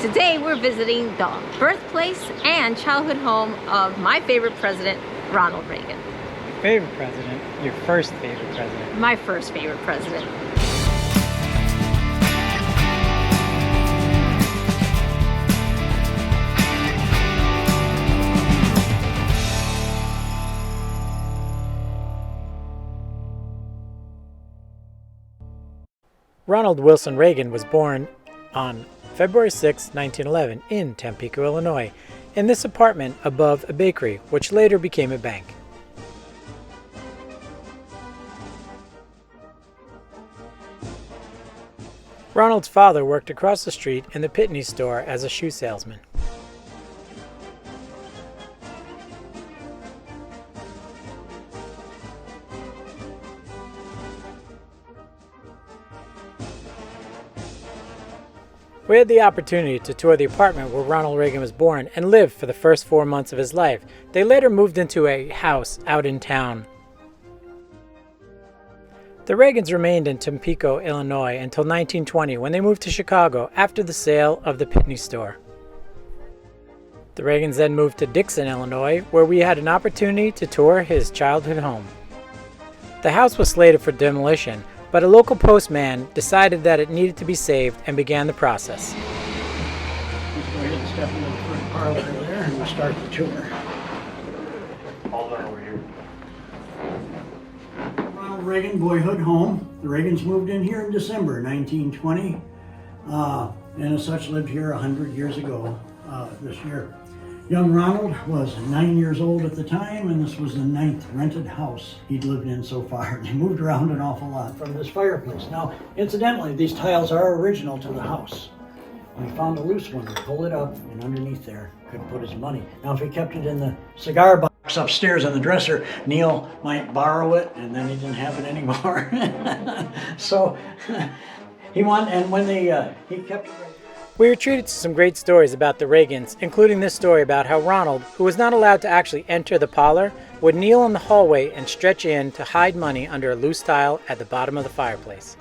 Today we're visiting the birthplace and childhood home of my favorite president, Ronald Reagan. Your favorite president? Your first favorite president? My first favorite president. Ronald Wilson Reagan was born on February 6, 1911 in Tampico, Illinois, in this apartment above a bakery, which later became a bank. Ronald's father worked across the street in the Pitney store as a shoe salesman. We had the opportunity to tour the apartment where Ronald Reagan was born and lived for the first 4 months of his life. They later moved into a house out in town. The Reagans remained in Tampico, Illinois until 1920 when they moved to Chicago after the sale of the Pitney store. The Reagans then moved to Dixon, Illinois, where we had an opportunity to tour his childhood home. The house was slated for demolition, but a local postman decided that it needed to be saved and began the process. Let's go ahead and step into the front parlor there and we'll start the tour. Hold on over here. Ronald Reagan Boyhood home. The Reagans moved in here in December 1920 and as such lived here 100 years ago this year. Young Ronald was 9 years old at the time, and this was the 9th rented house he'd lived in so far. He moved around an awful lot from this fireplace. Now, incidentally, these tiles are original to the house. When he found a loose one, he'd pull it up, and underneath there could put his money. Now, if he kept it in the cigar box upstairs on the dresser, Neil might borrow it, and then he didn't have it anymore. So, he kept it right. We were treated to some great stories about the Reagans, including this story about how Ronald, who was not allowed to actually enter the parlor, would kneel in the hallway and stretch in to hide money under a loose tile at the bottom of the fireplace.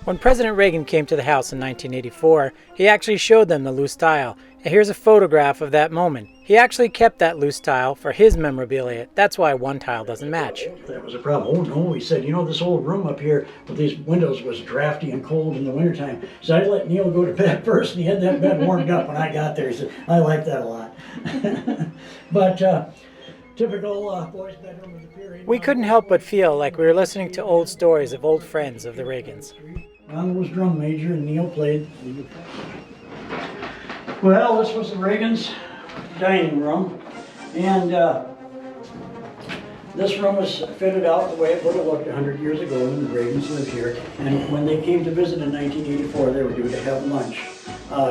When President Reagan came to the house in 1984, he actually showed them the loose tile, and here's a photograph of that moment. He actually kept that loose tile for his memorabilia. That's why one tile doesn't match. That was a problem. Oh no, he said, you know, this old room up here with these windows was drafty and cold in the wintertime. So I let Neil go to bed first, and he had that bed warmed up when I got there. He said, I like that a lot. But typical boys' bedroom of the period. We couldn't help but feel like we were listening to old stories of old friends of the Reagans. Ronald was drum major and Neil played. Well, this was the Reagans' dining room, and this room was fitted out the way it would have looked 100 years ago when the Reagans lived here. And when they came to visit in 1984, they were due to have lunch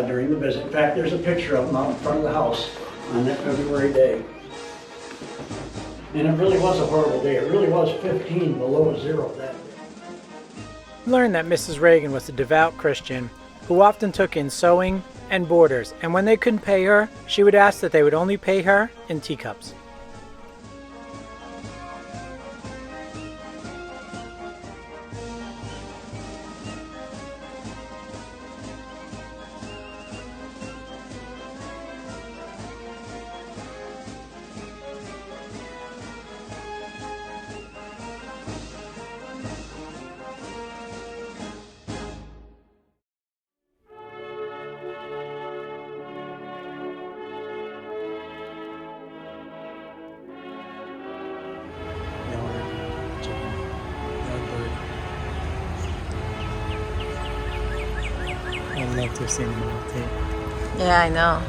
during the visit. In fact, there's a picture of them out in front of the house on that February day. And it really was a horrible day. It really was 15 below zero that day. We learned that Mrs. Reagan was a devout Christian who often took in sewing and boarders, and when they couldn't pay her, she would ask that they would only pay her in teacups. I'd love to have seen them on tape. Yeah, I know.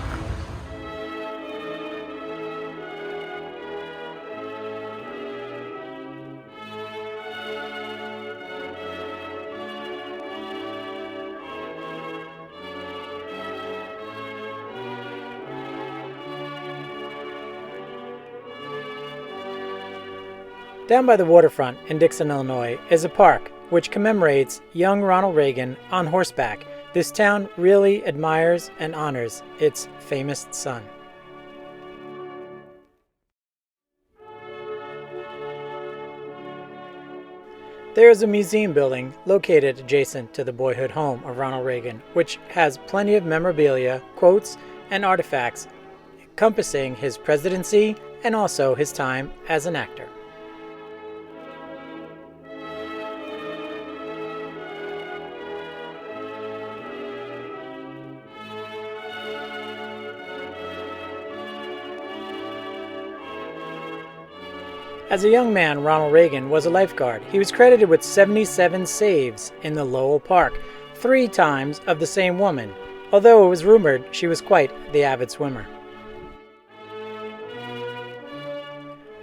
Down by the waterfront in Dixon, Illinois, is a park which commemorates young Ronald Reagan on horseback. This town really admires and honors its famous son. There is a museum building located adjacent to the Boyhood home of Ronald Reagan, which has plenty of memorabilia, quotes, and artifacts encompassing his presidency and also his time as an actor. As a young man, Ronald Reagan was a lifeguard. He was credited with 77 saves in the Lowell Park, 3 times of the same woman, although it was rumored she was quite the avid swimmer.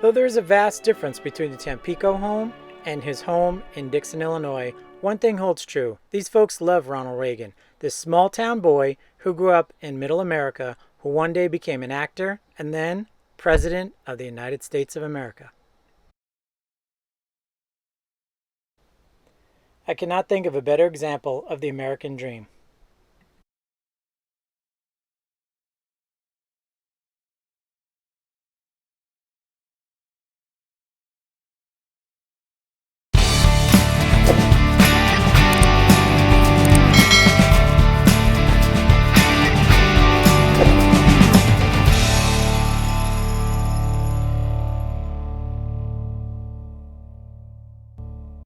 Though there is a vast difference between the Tampico home and his home in Dixon, Illinois, one thing holds true. These folks love Ronald Reagan, this small-town boy who grew up in Middle America, who one day became an actor and then President of the United States of America. I cannot think of a better example of the American dream.